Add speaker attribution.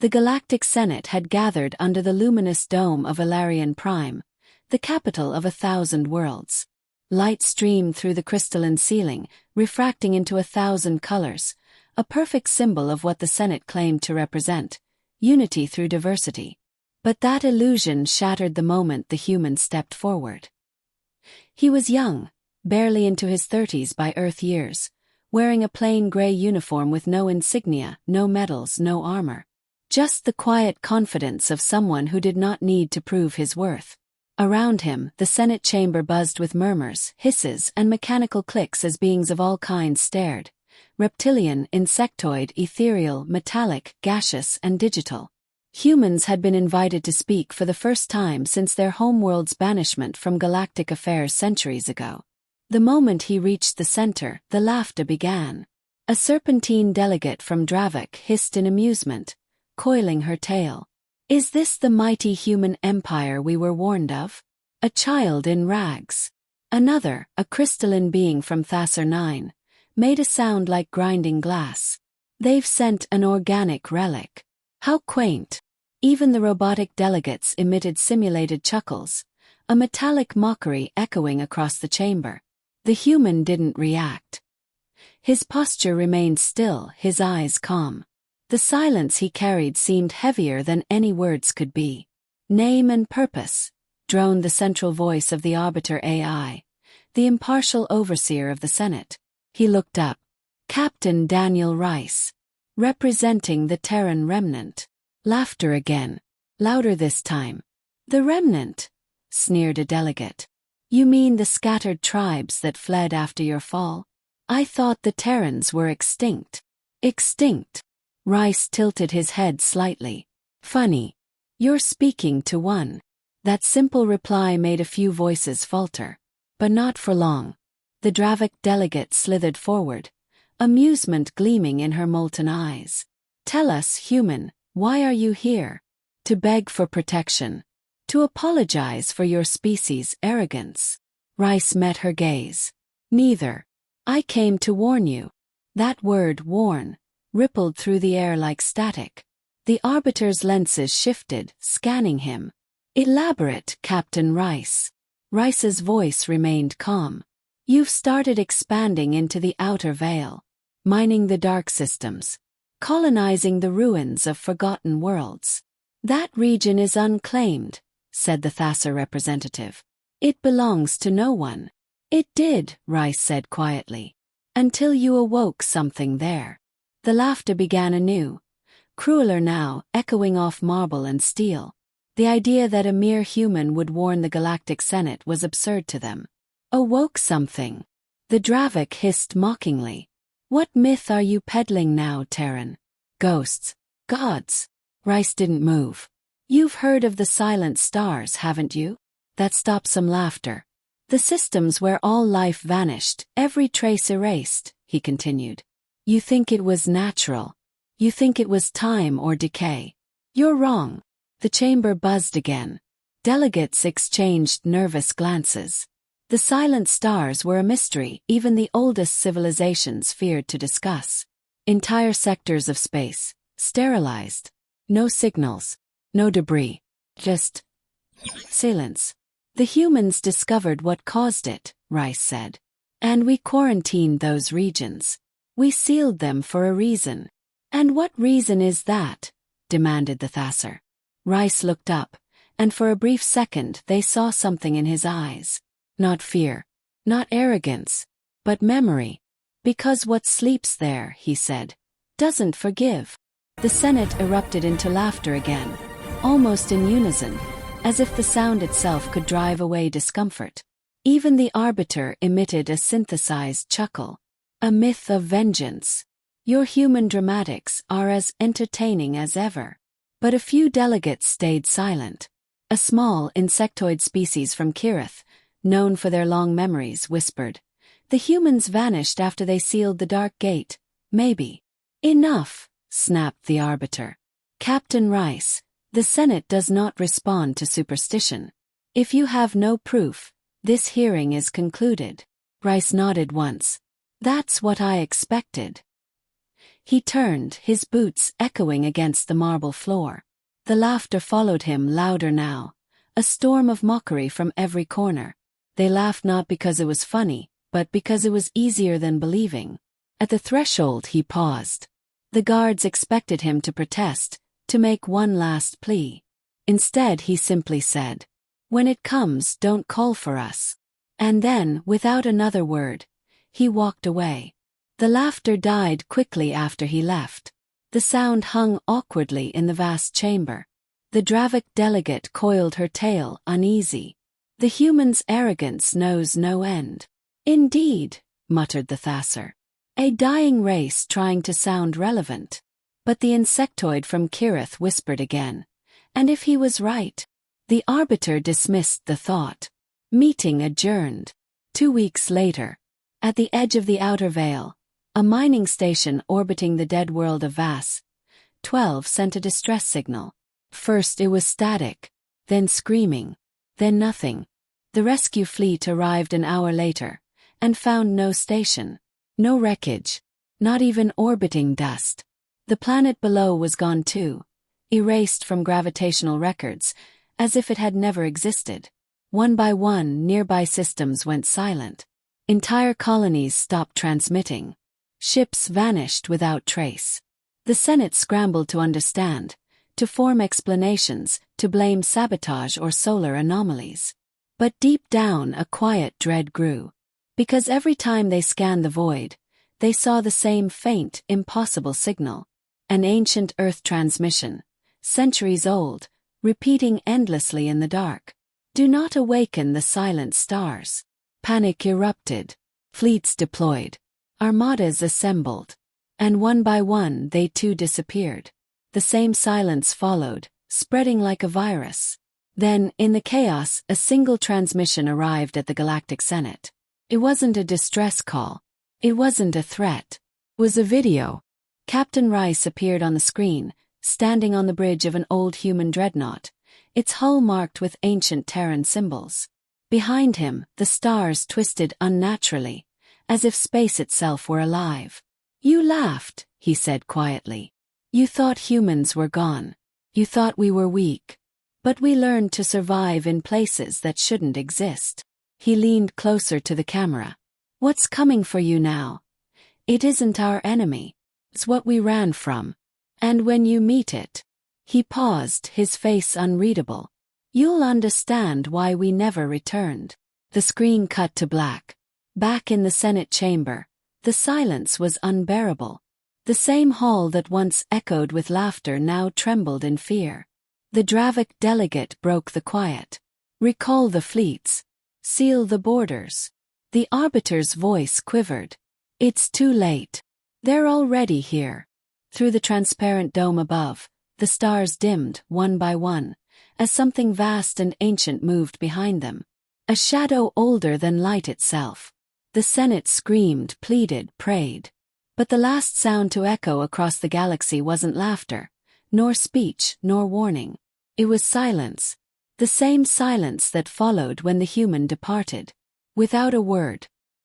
Speaker 1: The Galactic Senate had gathered under the luminous dome of Valerian Prime, the capital of 1,000 worlds. Light streamed through the crystalline ceiling, refracting into 1,000 colors, a perfect symbol of what the Senate claimed to represent: unity through diversity. But that illusion shattered the moment the human stepped forward. He was young, barely into his 30s by Earth years, wearing a plain gray uniform with no insignia, no medals, no armor. Just the quiet confidence of someone who did not need to prove his worth. Around him, the Senate chamber buzzed with murmurs, hisses, and mechanical clicks as beings of all kinds stared: reptilian, insectoid, ethereal, metallic, gaseous, and digital. Humans had been invited to speak for the first time since their homeworld's banishment from galactic affairs centuries ago. The moment he reached the center, the laughter began. A serpentine delegate from Dravik hissed in amusement, coiling her tail. "Is this the mighty human empire we were warned of? A child in rags." Another, a crystalline being from Thasser 9, made a sound like grinding glass. "They've sent an organic relic. How quaint." Even the robotic delegates emitted simulated chuckles, a metallic mockery echoing across the chamber. The human didn't react. His posture remained still, his eyes calm. The silence he carried seemed heavier than any words could be. "Name and purpose," droned the central voice of the Arbiter AI, the impartial overseer of the Senate. He looked up. "Captain Daniel Rice. Representing the Terran remnant." Laughter again. Louder this time. "The remnant?" sneered a delegate. "You mean the scattered tribes that fled after your fall? I thought the Terrans were extinct." "Extinct?" Rice tilted his head slightly. "Funny. You're speaking to one." That simple reply made a few voices falter. But not for long. The Dravik delegate slithered forward, amusement gleaming in her molten eyes. "Tell us, human, why are you here?" "To beg for protection. To apologize for your species' arrogance." Rice met her gaze. "Neither. I came to warn you." That word, warn, rippled through the air like static. The Arbiter's lenses shifted, scanning him. "Elaborate, Captain Rice." Rice's voice remained calm. "You've started expanding into the outer veil, mining the dark systems, colonizing the ruins of forgotten worlds." "That region is unclaimed," said the Thasser representative. "It belongs to no one." "It did," Rice said quietly, "until you awoke something there." The laughter began anew, crueler now, echoing off marble and steel. The idea that a mere human would warn the Galactic Senate was absurd to them. "Awoke something?" The Dravik hissed mockingly. "What myth are you peddling now, Terran? Ghosts? Gods?" Rice didn't move. "You've heard of the silent stars, haven't you?" That stopped some laughter. "The systems where all life vanished, every trace erased," he continued. "You think it was natural. You think it was time or decay. You're wrong." The chamber buzzed again. Delegates exchanged nervous glances. The silent stars were a mystery even the oldest civilizations feared to discuss. Entire sectors of space, sterilized. No signals, no debris, just silence. "The humans discovered what caused it," Rice said. "And we quarantined those regions. We sealed them for a reason." "And what reason is that?" demanded the Thasser. Rice looked up, and for a brief second they saw something in his eyes. Not fear, not arrogance, but memory. "Because what sleeps there," he said, "doesn't forgive." The Senate erupted into laughter again, almost in unison, as if the sound itself could drive away discomfort. Even the Arbiter emitted a synthesized chuckle. "A myth of vengeance. Your human dramatics are as entertaining as ever." But a few delegates stayed silent. A small insectoid species from Kirith, known for their long memories, whispered, "The humans vanished after they sealed the Dark Gate, maybe." "Enough," snapped the Arbiter. "Captain Rice, the Senate does not respond to superstition. If you have no proof, this hearing is concluded." Rice nodded once. "That's what I expected." He turned, his boots echoing against the marble floor. The laughter followed him, louder now, a storm of mockery from every corner. They laughed not because it was funny, but because it was easier than believing. At the threshold he paused. The guards expected him to protest, to make one last plea. Instead he simply said, "When it comes, don't call for us." And then, without another word, he walked away. The laughter died quickly after he left. The sound hung awkwardly in the vast chamber. The Dravic delegate coiled her tail, uneasy. The human's arrogance knows no end. "Indeed," muttered the Thasser. "A dying race trying to sound relevant." But the insectoid from Kirith whispered again. And if he was right? The arbiter dismissed the thought. Meeting adjourned. 2 weeks later. At the edge of the outer veil, a mining station orbiting the dead world of Vas 12 sent a distress signal. First it was static, then screaming, then nothing. The rescue fleet arrived an hour later, and found no station, no wreckage, not even orbiting dust. The planet below was gone too, erased from gravitational records, as if it had never existed. One by one, nearby systems went silent. Entire colonies stopped transmitting. Ships vanished without trace. The Senate scrambled to understand, to form explanations, to blame sabotage or solar anomalies. But deep down a quiet dread grew. Because every time they scanned the void, they saw the same faint, impossible signal. An ancient Earth transmission, centuries old, repeating endlessly in the dark. "Do not awaken the silent stars." Panic erupted. Fleets deployed. Armadas assembled. And one by one they too disappeared. The same silence followed, spreading like a virus. Then, in the chaos, a single transmission arrived at the Galactic Senate. It wasn't a distress call. It wasn't a threat. It was a video. Captain Rice appeared on the screen, standing on the bridge of an old human dreadnought, its hull marked with ancient Terran symbols. Behind him, the stars twisted unnaturally, as if space itself were alive. "You laughed," he said quietly. "You thought humans were gone. You thought we were weak. But we learned to survive in places that shouldn't exist." He leaned closer to the camera. "What's coming for you now? It isn't our enemy. It's what we ran from. And when you meet it..." He paused, his face unreadable. "You'll understand why we never returned." The screen cut to black. Back in the Senate chamber, the silence was unbearable. The same hall that once echoed with laughter now trembled in fear. The Dravic delegate broke the quiet. "Recall the fleets. Seal the borders." The arbiter's voice quivered. "It's too late. They're already here." Through the transparent dome above, the stars dimmed, one by one, as something vast and ancient moved behind them. A shadow older than light itself. The Senate screamed, pleaded, prayed. But the last sound to echo across the galaxy wasn't laughter, nor speech, nor warning. It was silence. The same silence that followed when the human departed. Without a word,